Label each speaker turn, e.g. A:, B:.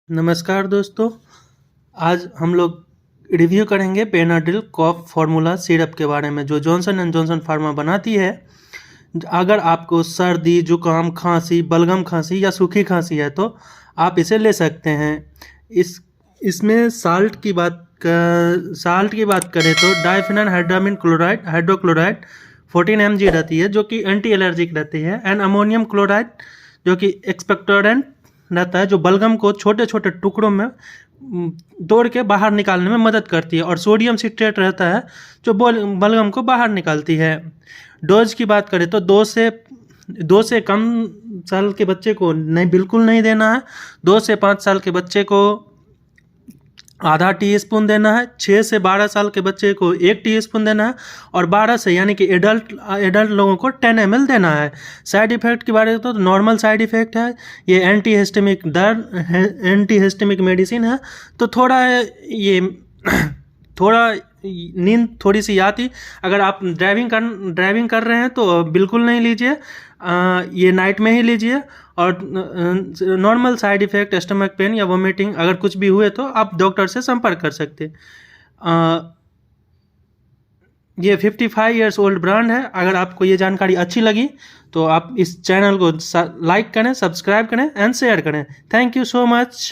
A: नमस्कार दोस्तों, आज हम लोग रिव्यू करेंगे बेनाड्रिल कॉफ फार्मूला सिरप के बारे में जो जॉनसन एंड जॉनसन फार्मा बनाती है। अगर आपको सर्दी, जुकाम, खांसी, बलगम खांसी या सूखी खांसी है तो आप इसे ले सकते हैं। इसमें साल्ट की बात करें तो डाइफेनॉल हाइड्रोक्लोराइड 14 mg रहती है जो कि एंटी एलर्जिक रहती है, एंड अमोनियम क्लोराइड जो कि एक्सपेक्टोरेंट रहता है जो बलगम को छोटे छोटे टुकड़ों में तोड़ के बाहर निकालने में मदद करती है, और सोडियम सिट्रेट रहता है जो बलगम को बाहर निकालती है। डोज की बात करें तो दो से कम साल के बच्चे को बिल्कुल नहीं देना है। 2 से 5 साल के बच्चे को आधा टीस्पून देना है। 6 से 12 साल के बच्चे को 1 टीस्पून देना है, और 12 से यानी कि एडल्ट लोगों को 10 ml देना है। साइड इफेक्ट की बात करें तो नॉर्मल साइड इफेक्ट है। ये एंटी हिस्टेमिक मेडिसिन है, तो ये थोड़ा नींद थोड़ी सी आती। अगर आप ड्राइविंग कर रहे हैं तो बिल्कुल नहीं लीजिए, ये नाइट में ही लीजिए। और normal side effect, stomach pain या वोमिटिंग अगर कुछ भी हुए तो आप डॉक्टर से संपर्क कर सकते हैं। ये 55 ईयर्स ओल्ड ब्रांड है। अगर आपको ये जानकारी अच्छी लगी तो आप इस चैनल को लाइक करें, सब्सक्राइब करें एंड शेयर करें। Thank you so much.